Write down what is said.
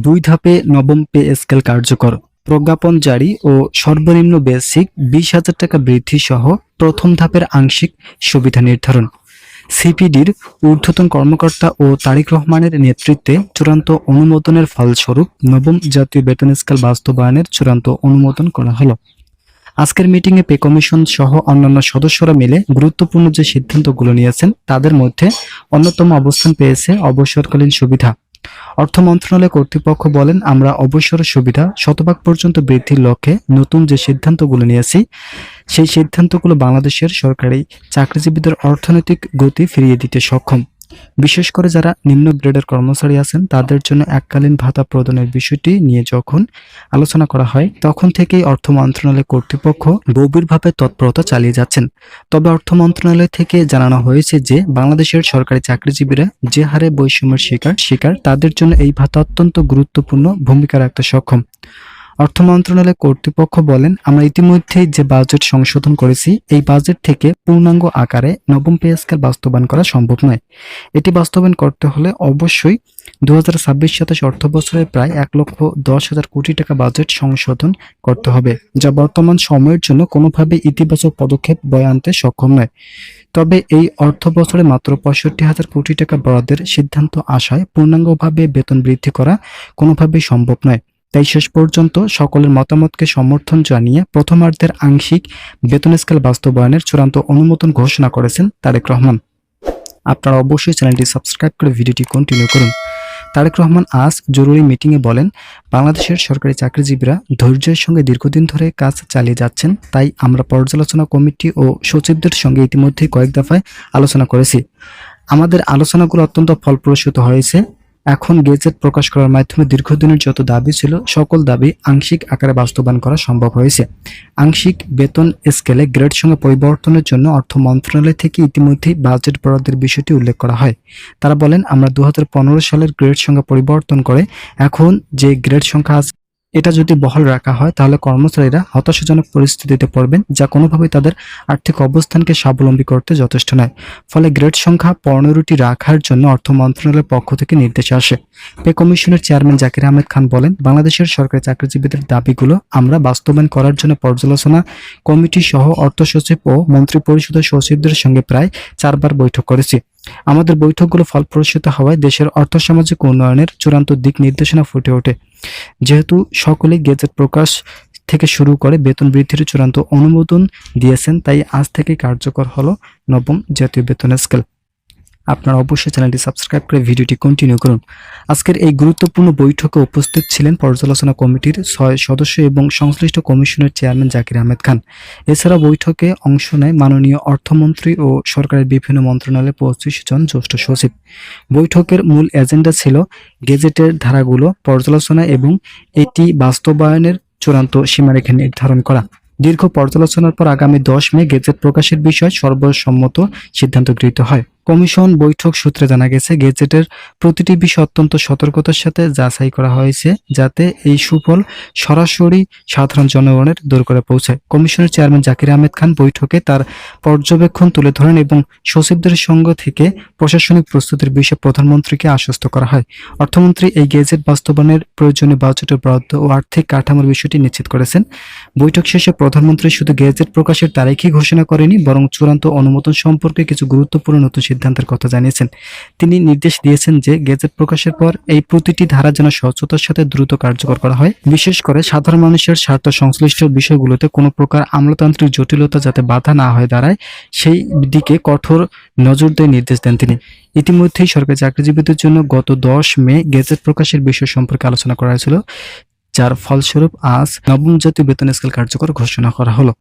দুই ধাপে নবম পে স্কেল কার্যকর, প্রজ্ঞাপন জারি ও সর্বনিম্ন বেসিক 20,000 টাকা বৃদ্ধি সহ প্রথম ধাপের আংশিক সুবিধা নির্ধারণ। সিপিডির ঊর্ধ্বতন কর্মকর্তা ও তারেক রহমানের নেতৃত্বে চূড়ান্ত অনুমোদনের ফলস্বরূপ নবম জাতীয় বেতন স্কেল বাস্তবায়নের চূড়ান্ত অনুমোদন করা হলো। আজকের মিটিংয়ে পে কমিশন সহ অন্যান্য সদস্যরা মিলে গুরুত্বপূর্ণ যে সিদ্ধান্তগুলো নিয়েছেন তাদের মধ্যে অন্যতম অবস্থান পেয়েছে অবসরকালীন সুবিধা। অর্থ মন্ত্রণালয় কর্তৃপক্ষ বলেন, আমরা অবসর সুবিধা শতভাগ পর্যন্ত বৃদ্ধির লক্ষ্যে নতুন যে সিদ্ধান্তগুলো নিয়েছি সেই সিদ্ধান্তগুলো বাংলাদেশের সরকারি চাকরিজীবীদের অর্থনৈতিক গতি ফিরিয়ে দিতে সক্ষম। বিশেষ করে যারা নিম্ন গ্রেডের কর্মচারী আছেন তাদের জন্য এককালীন ভাতা প্রদানের বিষয়টি নিয়ে যখন আলোচনা করা হয় তখন থেকেই অর্থ মন্ত্রণালয় কর্তৃপক্ষ গভীরভাবে তৎপরতা চালিয়ে যাচ্ছেন। তবে অর্থ মন্ত্রণালয় থেকে জানানো হয়েছে যে বাংলাদেশের সরকারি চাকরিজীবীরা যে হারে বৈষম্যের শিকার তাদের জন্য এই ভাতা অত্যন্ত গুরুত্বপূর্ণ ভূমিকা রাখতে সক্ষম। অর্থ মন্ত্রণালয় কর্তৃপক্ষ বলেন, আমরা ইতিমধ্যেই যে বাজেট সংশোধন করেছি এই বাজেট থেকে পূর্ণাঙ্গ আকারে নবম পে স্কেল বাস্তবায়ন করা সম্ভব নয়। এটি বাস্তবায়ন করতে হলে অবশ্যই 2026-27 অর্থ বছরের প্রায় 1,10,000 কোটি টাকা বাজেট সংশোধন করতে হবে, যা বর্তমান সময়ের জন্য কোনোভাবে ইতিবাচক পদক্ষেপ বয়ে আনতে সক্ষম নয়। তবে এই অর্থ বছরে মাত্র 65,000 কোটি টাকা বরাদ্দের সিদ্ধান্ত আসায় পূর্ণাঙ্গভাবে বেতন বৃদ্ধি করা কোনোভাবেই সম্ভব নয়। তাই শেষ পর্যন্ত সকলের মতামতকে সমর্থন জানিয়ে প্রথমার্ধের আংশিক বেতন স্কেল বাস্তবায়নের চূড়ান্ত অনুমোদন ঘোষণা করেছেন তারেক রহমান। আপনারা অবশ্যই চ্যানেলটি সাবস্ক্রাইব করে ভিডিওটি কন্টিনিউ করুন। তারেক রহমান আজ জরুরি মিটিংয়ে বলেন, বাংলাদেশের সরকারি চাকরিজীবীরা ধৈর্যের সঙ্গে দীর্ঘদিন ধরে কাজ চালিয়ে যাচ্ছেন, তাই আমরা পর্যালোচনা কমিটি ও সচিবদের সঙ্গে ইতিমধ্যেই কয়েক দফায় আলোচনা করেছি। আমাদের আলোচনাগুলো অত্যন্ত ফলপ্রসূ হয়েছে। এখন গেজেট প্রকাশ করার মাধ্যমে দীর্ঘদিনের যত দাবি ছিল সকল দাবি আংশিক আকারে বাস্তবায়ন করা সম্ভব হয়েছে। আংশিক বেতন স্কেলে গ্রেড সংখ্যা পরিবর্তনের জন্য অর্থ মন্ত্রণালয় থেকে ইতিমধ্যেই বাজেট বরাদ্দের বিষয়টি উল্লেখ করা হয়। তারা বলেন, আমরা 2015 সালের গ্রেড সংখ্যা পরিবর্তন করে এখন যে গ্রেড সংখ্যা আছে এটা যদি বহাল রাখা হয় তাহলে কর্মচারীরা হতাশাজনক পরিস্থিতিতে পড়বেন, যা কোনোভাবেই তাদের আর্থিক অবস্থানকে স্বাবলম্বী করতে যথেষ্ট নয়। ফলে গ্রেড সংখ্যা 15টি রাখার জন্য অর্থ মন্ত্রণালয়ের পক্ষ থেকে নির্দেশ আসে। পে কমিশনের চেয়ারম্যান জাকির আহমেদ খান বলেন, বাংলাদেশের সরকারি চাকরিজীবীদের দাবিগুলো আমরা বাস্তবায়ন করার জন্য পর্যালোচনা কমিটি সহ অর্থ সচিব ও মন্ত্রিপরিষদের সচিবদের সঙ্গে প্রায় 4 বার বৈঠক করেছি। আমাদের বৈঠকগুলো ফলপ্রসূ হওয়ায় দেশের অর্থসামাজিক উন্নয়নের চূড়ান্ত দিক নির্দেশনা ফুটে ওঠে। যেহেতু সকলেই গেজেট প্রকাশ থেকে শুরু করে বেতন বৃদ্ধির চূড়ান্ত অনুমোদন দিয়েছেন, তাই আজ থেকে কার্যকর হলো নবম জাতীয় বেতন স্কেল। আপনারা অবশ্যই চ্যানেলটি সাবস্ক্রাইব করে ভিডিওটি কন্টিনিউ করুন। আজকের এই গুরুত্বপূর্ণ বৈঠকে উপস্থিত ছিলেন পর্যালোচনা কমিটির 6 সদস্য এবং সংশ্লিষ্ট কমিশনের চেয়ারম্যান জাকির আহমেদ খান। এছাড়া বৈঠকে অংশ নেয় মাননীয় অর্থমন্ত্রী ও সরকারের বিভিন্ন মন্ত্রণালয়ের 25 জন জ্যেষ্ঠ সচিব। বৈঠকের মূল এজেন্ডা ছিল গেজেটের ধারাগুলো পর্যালোচনা এবং এটি বাস্তবায়নের চূড়ান্ত সীমারেখা নির্ধারণ করা। দীর্ঘ পর্যালোচনার পর আগামী 10 মে গেজেট প্রকাশের বিষয়ে সর্বসম্মত সিদ্ধান্ত গৃহীত হয়। কমিশন বৈঠক সূত্রে জানা গেছে, গেজেটের প্রতিটি বিষয় অত্যন্ত সতর্কতার সাথে যাচাই করা হয়েছে যাতে এই সুফল সরাসরি সাধারণ জনগণের দোরগোড়ায় পৌঁছায়। কমিশনের চেয়ারম্যান জাকির আহমেদ খান বৈঠকে তার পর্যবেক্ষণ তুলে ধরেন এবং সচিবদের সঙ্গ থেকে প্রশাসনিক প্রস্তুতির বিষয়ে প্রধানমন্ত্রীকে আশ্বস্ত করা হয়। অর্থমন্ত্রী এই গেজেট বাস্তবায়নের প্রয়োজনীয় বাজেটের বরাদ্দ ও আর্থিক কাঠামোর বিষয়টি নিশ্চিত করেছেন। বৈঠক শেষে প্রধানমন্ত্রী শুধু গেজেট প্রকাশের তারিখই ঘোষণা করেনি, বরং চূড়ান্ত অনুমোদন সম্পর্কে কিছু গুরুত্বপূর্ণ নতুন সিদ্ধান্তের কথা জানিয়েছেন। তিনি নির্দেশ দিয়েছেন যে গেজেট প্রকাশের পর এই প্রতিটি ধারা যেন স্বচ্ছতার সাথে দ্রুত কার্যকর করা হয়, বিশেষ করে সাধারণ মানুষের স্বার্থ সংশ্লিষ্ট বিষয়গুলোতে কোনো প্রকার আমলাতান্ত্রিক জটিলতা যাতে বাধা না হয়ে দাঁড়ায় সেই দিকে কঠোর নজর দেওয়ার নির্দেশ দেন তিনি। ইতিমধ্যেই সরকারি চাকরিজীবীদের জন্য গত 10 মে গেজেট প্রকাশের বিষয় সম্পর্কে আলোচনা করা হয়েছিল, যার ফলস্বরূপ আজ নবম জাতীয় বেতন স্কেল কার্যকর ঘোষণা করা হলো।